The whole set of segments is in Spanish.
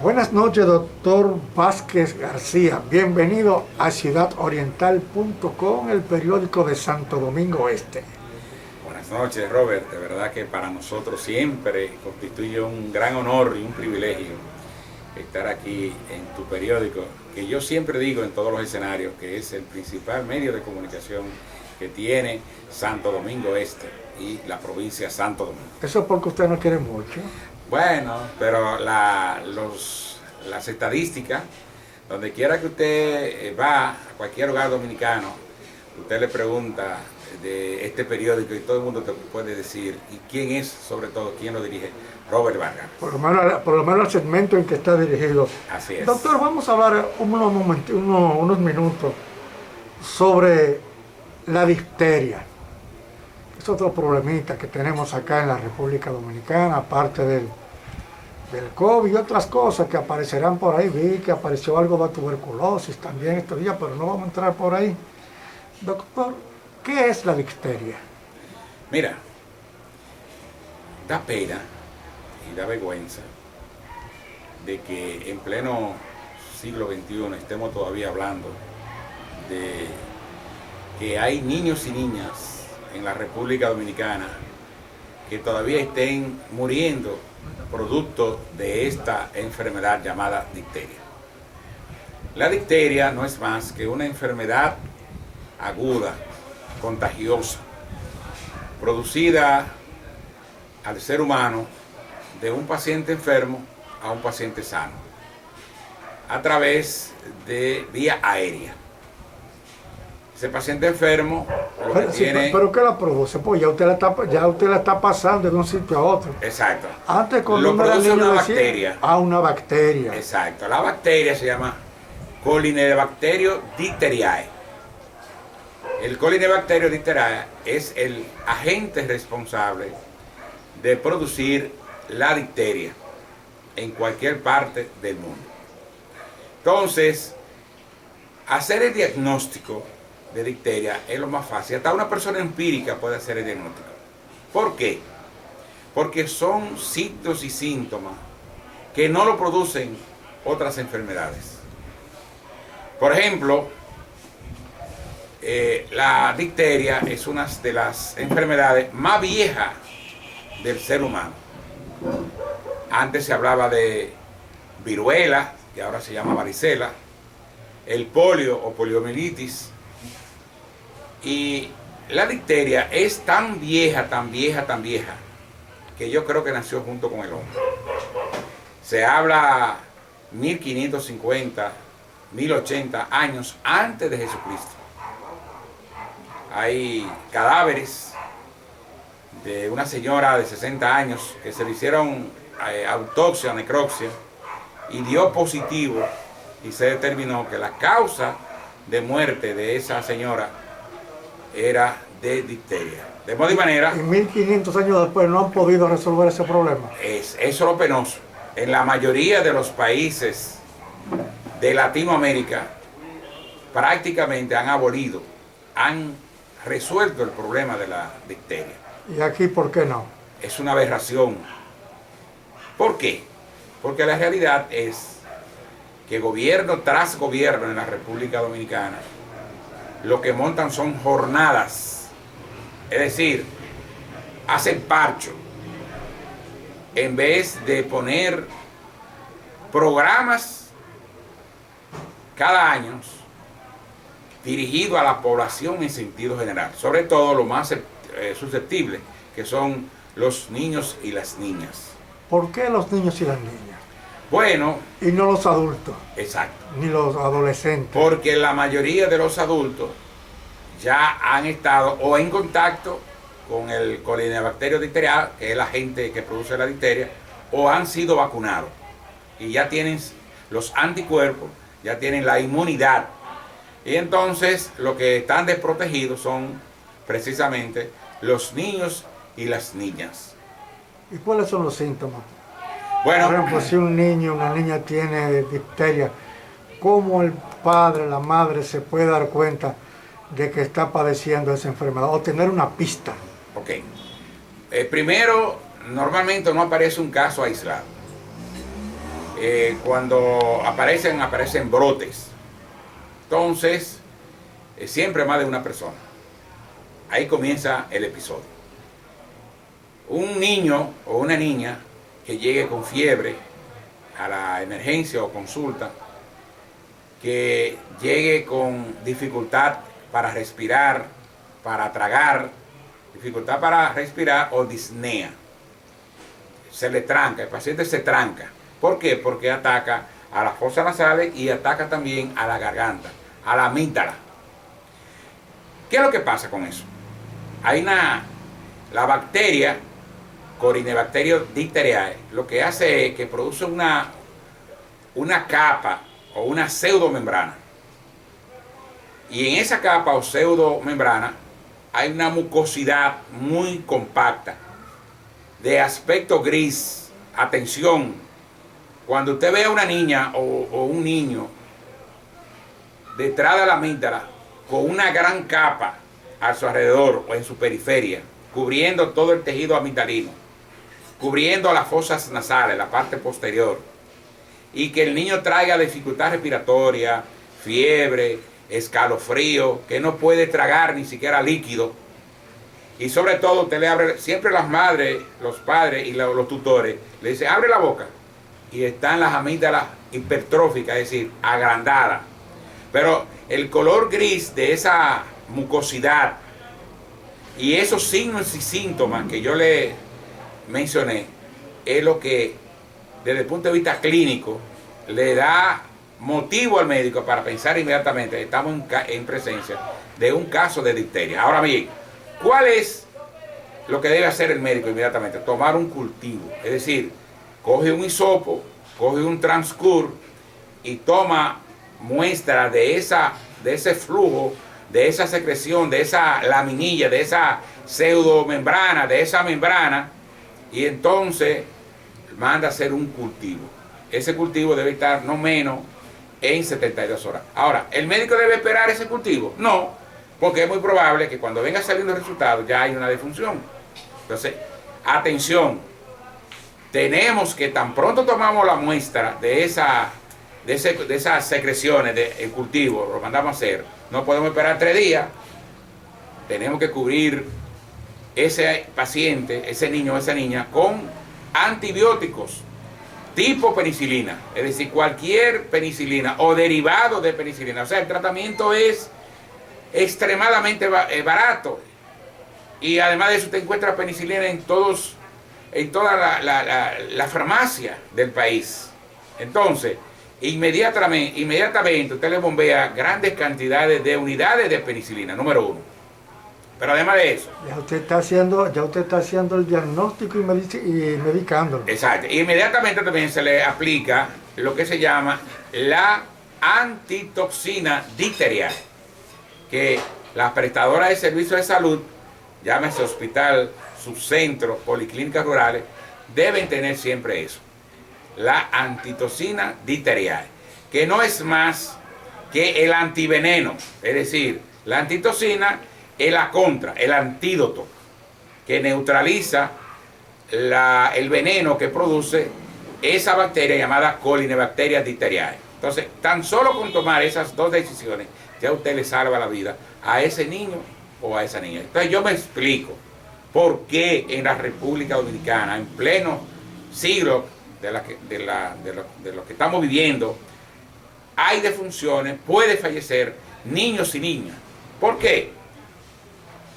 Buenas noches, doctor Vázquez García. Bienvenido a ciudadoriental.com, el periódico de Santo Domingo Este. Buenas noches, Robert. De verdad que para nosotros siempre constituye un gran honor y un privilegio estar aquí en tu periódico, que yo siempre digo en todos los escenarios que es el principal medio de comunicación que tiene Santo Domingo Este y la provincia de Santo Domingo. Eso es porque usted no quiere mucho. Bueno, pero las estadísticas, donde quiera que usted va, a cualquier hogar dominicano, usted le pregunta de este periódico y todo el mundo te puede decir, y quién es, sobre todo, quién lo dirige, Robert Vargas. Por lo menos el segmento en que está dirigido. Así es. Doctor, vamos a hablar unos minutos sobre la difteria. Es otro problemita que tenemos acá en la República Dominicana, aparte del COVID y otras cosas que aparecerán por ahí. Vi que apareció algo de tuberculosis también estos días, pero no vamos a entrar por ahí. Doctor, ¿qué es la difteria? Mira, da pena y da vergüenza de que en pleno siglo XXI estemos todavía hablando de que hay niños y niñas en la República Dominicana que todavía estén muriendo producto de esta enfermedad llamada difteria. La difteria no es más que una enfermedad aguda, contagiosa, producida al ser humano de un paciente enfermo a un paciente sano, a través de vía aérea. Ese paciente enfermo lo que tiene... ¿Pero qué la produce? Pues ya usted la está pasando de un sitio a otro. Exacto. Antes cuando lo produce una bacteria. Una bacteria. Exacto. La bacteria se llama Colinebacterio difteriae. El Colinebacterio difteriae es el agente responsable de producir la difteria en cualquier parte del mundo. Entonces, hacer el diagnóstico de difteria es lo más fácil. Hasta una persona empírica puede hacer el diagnóstico. ¿Por qué? Porque son signos y síntomas que no lo producen otras enfermedades. Por ejemplo, la difteria es una de las enfermedades más viejas del ser humano. Antes se hablaba de viruela, que ahora se llama varicela, el polio o poliomielitis. Y la difteria es tan vieja, que yo creo que nació junto con el hombre. Se habla 1550, 1080 años antes de Jesucristo. Hay cadáveres de una señora de 60 años que se le hicieron autopsia, necropsia, y dio positivo y se determinó que la causa de muerte de esa señora era de difteria. De modo y manera... Y 1500 años después no han podido resolver ese problema. Eso es lo penoso. En la mayoría de los países de Latinoamérica prácticamente han abolido, han resuelto el problema de la difteria. ¿Y aquí por qué no? Es una aberración. ¿Por qué? Porque la realidad es que gobierno tras gobierno en la República Dominicana lo que montan son jornadas, es decir, hacen parcho, en vez de poner programas cada año dirigidos a la población en sentido general, sobre todo lo más susceptible, que son los niños y las niñas. ¿Por qué los niños y las niñas? Bueno... Y no los adultos. Exacto. Ni los adolescentes. Porque la mayoría de los adultos ya han estado o en contacto con el Colinebacterio difteriae, que es el agente que produce la difteria, o han sido vacunados. Y ya tienen los anticuerpos, ya tienen la inmunidad. Y entonces lo que están desprotegidos son precisamente los niños y las niñas. ¿Y cuáles son los síntomas? Bueno, por ejemplo, si un niño o una niña tiene difteria, ¿cómo el padre, la madre se puede dar cuenta de que está padeciendo esa enfermedad o tener una pista? Ok. Primero, normalmente no aparece un caso aislado. Cuando aparecen brotes. Entonces, siempre más de una persona. Ahí comienza el episodio. Un niño o una niña que llegue con fiebre a la emergencia o consulta, que llegue con dificultad para respirar, para tragar, dificultad para respirar o disnea. Se le tranca, el paciente se tranca. ¿Por qué? Porque ataca a las fosas nasales y ataca también a la garganta, a la amígdala. ¿Qué es lo que pasa con eso? La bacteria, Corynebacterium dicteriae, lo que hace es que produce una capa o una pseudomembrana. Y en esa capa o pseudomembrana hay una mucosidad muy compacta, de aspecto gris. Atención, cuando usted ve a una niña o un niño detrás de la amígdala con una gran capa a su alrededor o en su periferia, cubriendo todo el tejido amigdalino, cubriendo las fosas nasales, la parte posterior, y que el niño traiga dificultad respiratoria, fiebre, escalofrío, que no puede tragar ni siquiera líquido, y sobre todo usted le abre, siempre las madres, los padres y los tutores le dicen, abre la boca, y están las amígdalas hipertróficas, es decir, agrandadas. Pero el color gris de esa mucosidad y esos signos y síntomas que yo le mencioné es lo que desde el punto de vista clínico le da motivo al médico para pensar inmediatamente que estamos en presencia de un caso de difteria. Ahora bien, ¿cuál es lo que debe hacer el médico inmediatamente? Tomar un cultivo, es decir, coge un hisopo, coge un Transcur y toma muestra de ese flujo, de esa secreción, de esa laminilla, de esa pseudomembrana, de esa membrana, y entonces manda a hacer un cultivo. Ese cultivo debe estar no menos en 72 horas. Ahora, ¿el médico debe esperar ese cultivo? No, porque es muy probable que cuando venga saliendo el resultado ya hay una defunción. Entonces, atención, tenemos que tan pronto tomamos la muestra de esas secreciones del cultivo, lo mandamos a hacer, no podemos esperar 3 días, tenemos que cubrir ese paciente, ese niño o esa niña con antibióticos tipo penicilina, es decir, cualquier penicilina o derivado de penicilina. O sea, el tratamiento es extremadamente barato, y además de eso usted encuentra penicilina en toda la farmacia del país. Entonces, inmediatamente usted le bombea grandes cantidades de unidades de penicilina, número 1. Pero además de eso, ya usted está haciendo el diagnóstico y medicándolo. Exacto. Y inmediatamente también se le aplica lo que se llama la antitoxina dicterial, que las prestadoras de servicios de salud, llámese hospital, subcentro, policlínicas rurales, deben tener siempre eso. La antitoxina dicterial, que no es más que el antiveneno, es decir, la antitoxina es la contra, el antídoto que neutraliza el veneno que produce esa bacteria llamada Corynebacterium dicteriae. Entonces, tan solo con tomar esas 2 decisiones, ya usted le salva la vida a ese niño o a esa niña. Entonces, yo me explico por qué en la República Dominicana, en pleno siglo de lo que estamos viviendo, hay defunciones, puede fallecer niños y niñas. ¿Por qué?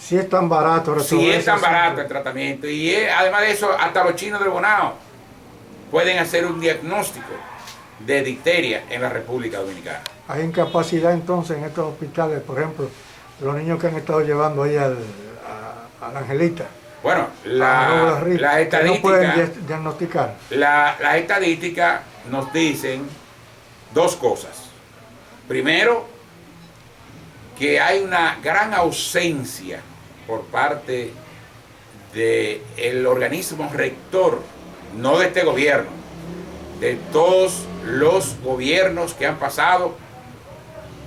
Si es tan barato. Si es tan barato el tratamiento, y además de eso, hasta los chinos del Bonao pueden hacer un diagnóstico de difteria en la República Dominicana. Hay incapacidad entonces en estos hospitales, por ejemplo, los niños que han estado llevando ahí a la Angelita. Bueno, la estadística, no pueden diagnosticar. Las estadísticas nos dicen 2 cosas. Primero, que hay una gran ausencia por parte del organismo rector, no de este gobierno, de todos los gobiernos que han pasado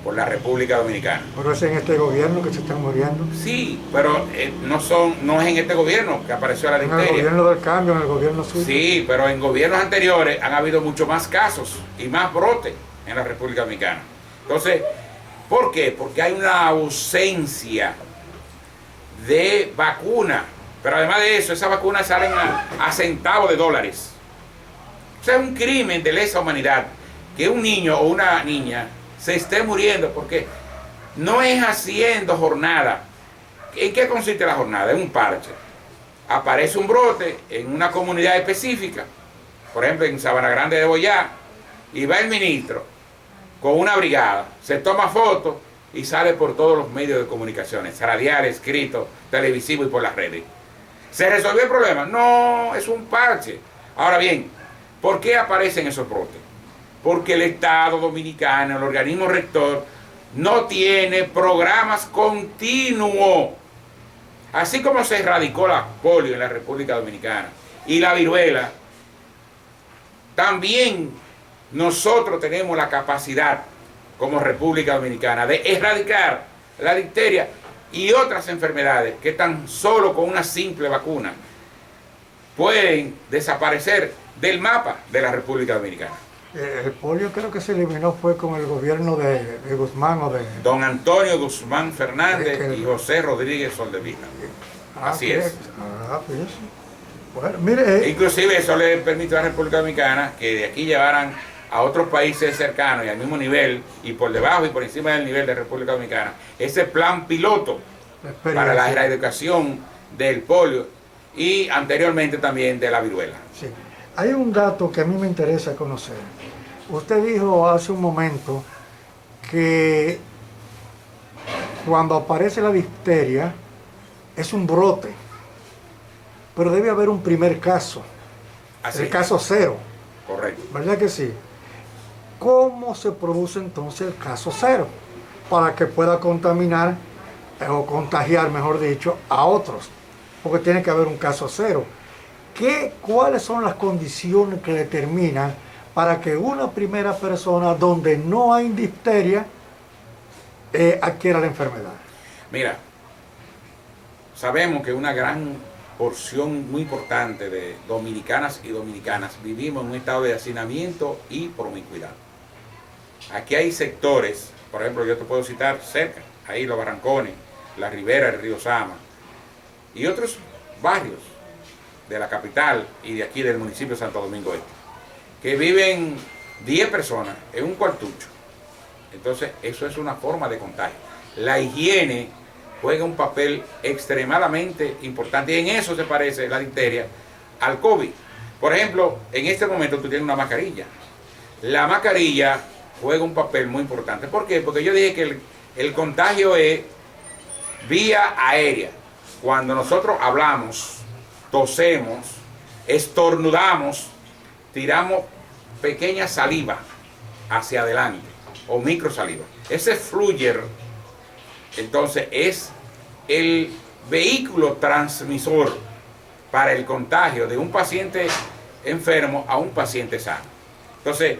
por la República Dominicana. Pero es en este gobierno que se están muriendo. Sí, pero no es en este gobierno que apareció la En el difteria. gobierno del cambio, en el gobierno suyo. Sí, pero en gobiernos anteriores han habido mucho más casos y más brotes en la República Dominicana. Entonces, ¿por qué? Porque hay una ausencia de vacuna. Pero además de eso, esas vacunas salen a centavos de dólares. O sea, es un crimen de lesa humanidad que un niño o una niña se esté muriendo porque no es haciendo jornada. ¿En qué consiste la jornada? Es un parche. Aparece un brote en una comunidad específica, por ejemplo en Sabana Grande de Boyá, y va el ministro con una brigada, se toma fotos y sale por todos los medios de comunicaciones, radiales, escritos, televisivos y por las redes. ¿Se resolvió el problema? No, es un parche. Ahora bien, ¿por qué aparecen esos brotes? Porque el Estado Dominicano, el organismo rector, no tiene programas continuos. Así como se erradicó la polio en la República Dominicana y la viruela, también nosotros tenemos la capacidad como República Dominicana de erradicar la difteria y otras enfermedades que tan solo con una simple vacuna pueden desaparecer del mapa de la República Dominicana. El polio creo que se eliminó fue con el gobierno de Guzmán o de... Don Antonio Guzmán Fernández y José Rodríguez Soldevila. Así es. Pues. Bueno, mire... Inclusive eso le permite a la República Dominicana que de aquí llevaran a otros países cercanos y al mismo nivel y por debajo y por encima del nivel de República Dominicana ese plan piloto para la erradicación del polio y anteriormente también de la viruela. Sí. Hay un dato que a mí me interesa conocer. Usted dijo hace un momento que cuando aparece la difteria es un brote, pero debe haber un primer caso, Así el caso cero. Correcto. ¿Verdad que sí? ¿Cómo se produce entonces el caso cero? Para que pueda contaminar o contagiar, mejor dicho, a otros. Porque tiene que haber un caso cero. ¿Cuáles son las condiciones que determinan para que una primera persona donde no hay difteria adquiera la enfermedad? Mira, sabemos que una gran porción muy importante de dominicanas y dominicanas vivimos en un estado de hacinamiento y promiscuidad. Aquí hay sectores, por ejemplo, yo te puedo citar cerca, ahí Los Barrancones, la ribera del río Sama y otros barrios de la capital y de aquí del municipio de Santo Domingo Este, que viven 10 personas en un cuartucho. Entonces, eso es una forma de contagio. La higiene juega un papel extremadamente importante y en eso se parece la difteria al COVID. Por ejemplo, en este momento tú tienes una mascarilla. La mascarilla juega un papel muy importante. ¿Por qué? Porque yo dije que el contagio es vía aérea. Cuando nosotros hablamos, tosemos, estornudamos, tiramos pequeña saliva hacia adelante o microsaliva. Ese fluyer, entonces, es el vehículo transmisor para el contagio de un paciente enfermo a un paciente sano. Entonces,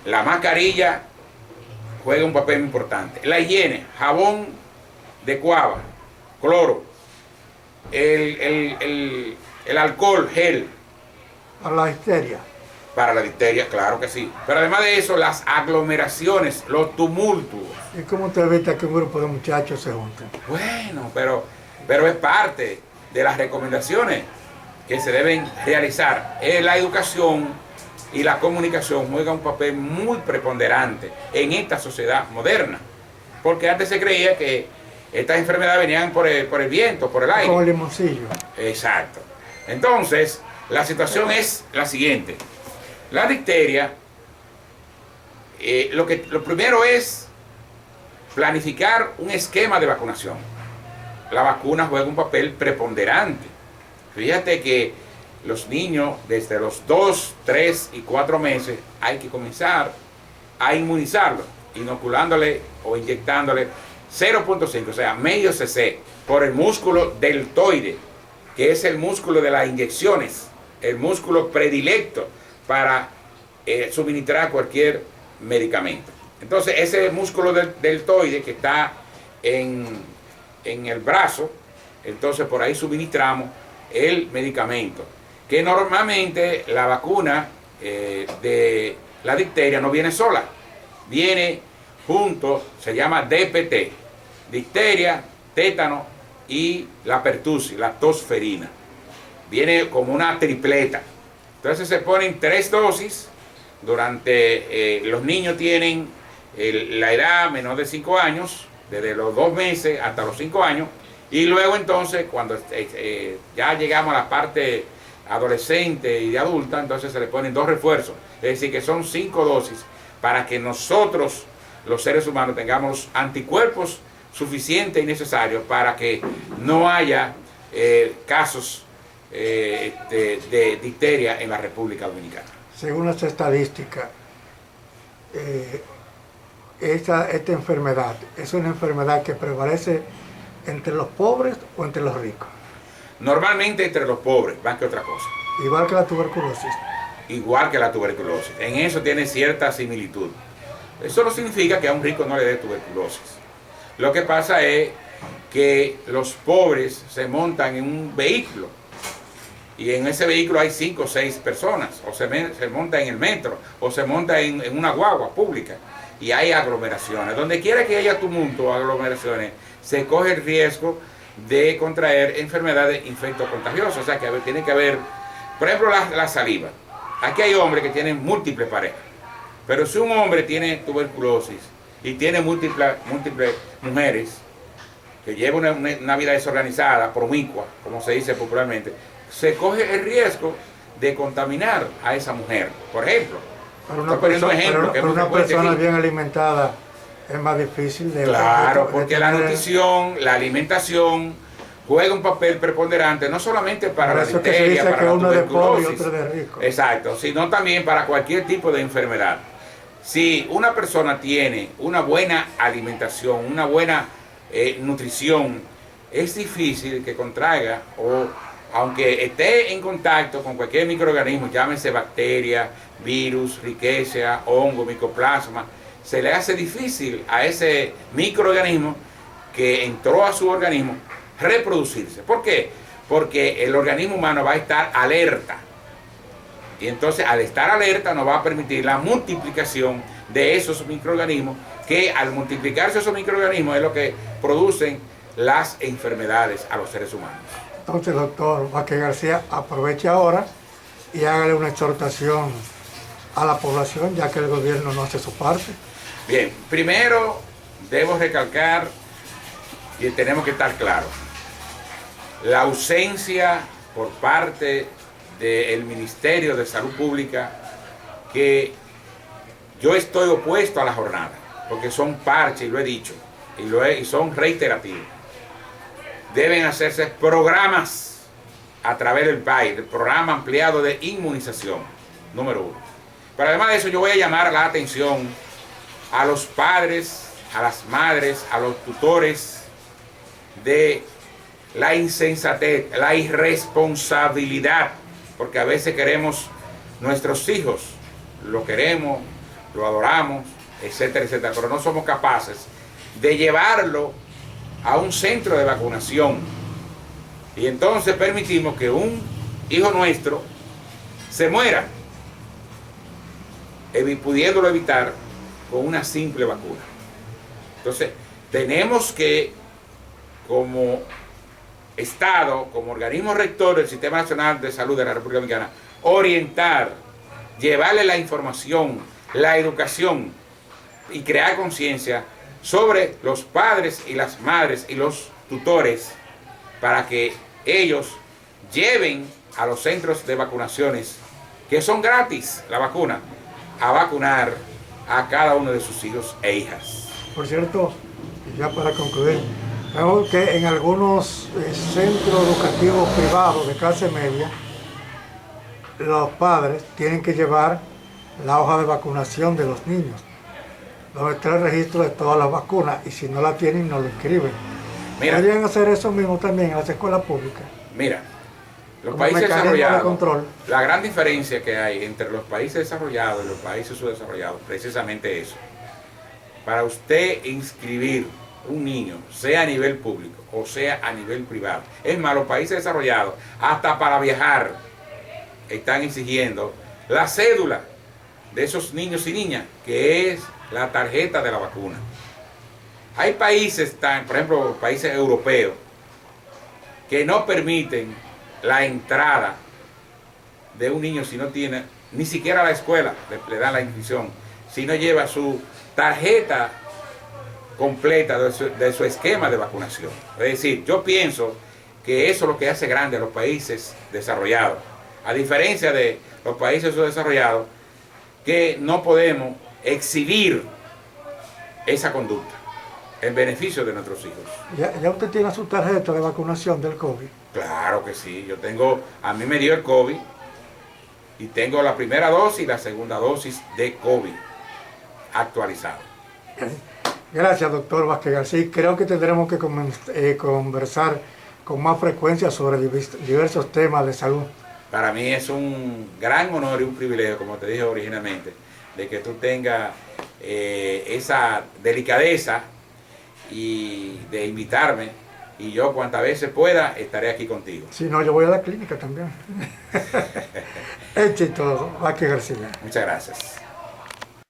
la mascarilla juega un papel importante. La higiene, jabón de cuava, cloro, el alcohol gel. Para la difteria. Para la difteria, claro que sí. Pero además de eso, las aglomeraciones, los tumultos. ¿Y cómo usted evita que un grupo de muchachos se junten? Bueno, pero es parte de las recomendaciones que se deben realizar. La educación y la comunicación juegan un papel muy preponderante en esta sociedad moderna. Porque antes se creía que estas enfermedades venían por el viento, por el aire. Como el limoncillo. Exacto. Entonces, la situación es la siguiente. La difteria, lo primero es planificar un esquema de vacunación. La vacuna juega un papel preponderante. Fíjate que los niños desde los 2, 3 y 4 meses hay que comenzar a inmunizarlos, inoculándole o inyectándole 0.5, o sea, medio cc, por el músculo deltoide, que es el músculo de las inyecciones, el músculo predilecto para suministrar cualquier medicamento. Entonces ese músculo deltoide que está en el brazo, entonces por ahí suministramos el medicamento. Que normalmente la vacuna de la difteria no viene sola, viene junto, se llama DPT, difteria, tétano y la pertussis, la tosferina. Viene como una tripleta. Entonces se ponen 3 dosis durante, los niños tienen la edad menor de 5 años, desde los 2 meses hasta los 5 años, y luego entonces cuando ya llegamos a la parte adolescente y de adulta, entonces se le ponen 2 refuerzos, es decir que son 5 dosis para que nosotros los seres humanos tengamos anticuerpos suficientes y necesarios para que no haya casos de difteria en la República Dominicana. Según las estadísticas, esta enfermedad es una enfermedad que prevalece entre los pobres o entre los ricos. Normalmente entre los pobres, más que otra cosa. Igual que la tuberculosis. Igual que la tuberculosis. En eso tiene cierta similitud. Eso no significa que a un rico no le dé tuberculosis. Lo que pasa es que los pobres se montan en un vehículo y en ese vehículo hay 5 o 6 personas, o se monta en el metro, o se monta en una guagua pública y hay aglomeraciones. Donde quiera que haya tumulto o aglomeraciones, se coge el riesgo de contraer enfermedades infectocontagiosas. O sea que tiene que haber, por ejemplo, la saliva. Aquí hay hombres que tienen múltiples parejas, pero si un hombre tiene tuberculosis y tiene múltiples mujeres, que lleva una vida desorganizada, promiscua, como se dice popularmente, se coge el riesgo de contaminar a esa mujer, por ejemplo. Pero una persona bien alimentada es más difícil de... Claro, porque la nutrición, la alimentación juega un papel preponderante, no solamente para la difteria, para la tuberculosis, exacto, sino también para cualquier tipo de enfermedad. Si una persona tiene una buena alimentación, una buena nutrición, es difícil que contraiga, o aunque esté en contacto con cualquier microorganismo, llámese bacteria, virus, riqueza, hongo, micoplasma, se le hace difícil a ese microorganismo que entró a su organismo reproducirse. ¿Por qué? Porque el organismo humano va a estar alerta. Y entonces al estar alerta nos va a permitir la multiplicación de esos microorganismos, que al multiplicarse esos microorganismos es lo que producen las enfermedades a los seres humanos. Entonces, doctor Vázquez García, aproveche ahora y hágale una exhortación a la población, ya que el gobierno no hace su parte. Bien, primero debo recalcar y tenemos que estar claros: la ausencia por parte del Ministerio de Salud Pública, que yo estoy opuesto a la jornada, porque son parches, y lo he dicho, y son reiterativos. Deben hacerse programas a través del país, el programa ampliado de inmunización, número 1. Pero además de eso, yo voy a llamar la atención a los padres, a las madres, a los tutores de la insensatez, la irresponsabilidad, porque a veces queremos nuestros hijos, lo queremos, lo adoramos, etcétera, etcétera, pero no somos capaces de llevarlo a un centro de vacunación. Y entonces permitimos que un hijo nuestro se muera, pudiéndolo evitar con una simple vacuna. Entonces, tenemos que, como Estado, como organismo rector del Sistema Nacional de Salud de la República Dominicana, orientar, llevarle la información, la educación y crear conciencia sobre los padres y las madres y los tutores, para que ellos lleven a los centros de vacunaciones, que son gratis la vacuna, a vacunar a cada uno de sus hijos e hijas. Por cierto, ya para concluir, vemos que en algunos centros educativos privados de clase media, los padres tienen que llevar la hoja de vacunación de los niños, donde está el registro de todas las vacunas, y si no la tienen, no lo inscriben. Podrían hacer eso mismo también en las escuelas públicas. Mira, los países desarrollados, la gran diferencia que hay entre los países desarrollados y los países subdesarrollados, precisamente eso. para usted inscribir un niño, sea a nivel público o sea a nivel privado. Es más, los países desarrollados, hasta para viajar, están exigiendo la cédula de esos niños y niñas, que es la tarjeta de la vacuna. Hay países, por ejemplo, países europeos, que no permiten la entrada de un niño si no tiene, ni siquiera a la escuela le dan la inscripción, si no lleva su tarjeta completa de su esquema de vacunación. Es decir, yo pienso que eso es lo que hace grande a los países desarrollados. A diferencia de los países subdesarrollados, que no podemos exhibir esa conducta en beneficio de nuestros hijos. ¿Ya usted tiene su tarjeta de vacunación del COVID? Claro que sí, yo tengo, a mí me dio el COVID y tengo la primera dosis y la segunda dosis de COVID actualizado. Gracias, doctor Vázquez García. Creo que tendremos que conversar con más frecuencia sobre diversos temas de salud. Para mí es un gran honor y un privilegio, como te dije originalmente, de que tú tengas esa delicadeza y de invitarme, y yo cuantas veces pueda estaré aquí contigo. Si no, yo voy a la clínica también. Éxito, Vázquez García. Muchas gracias.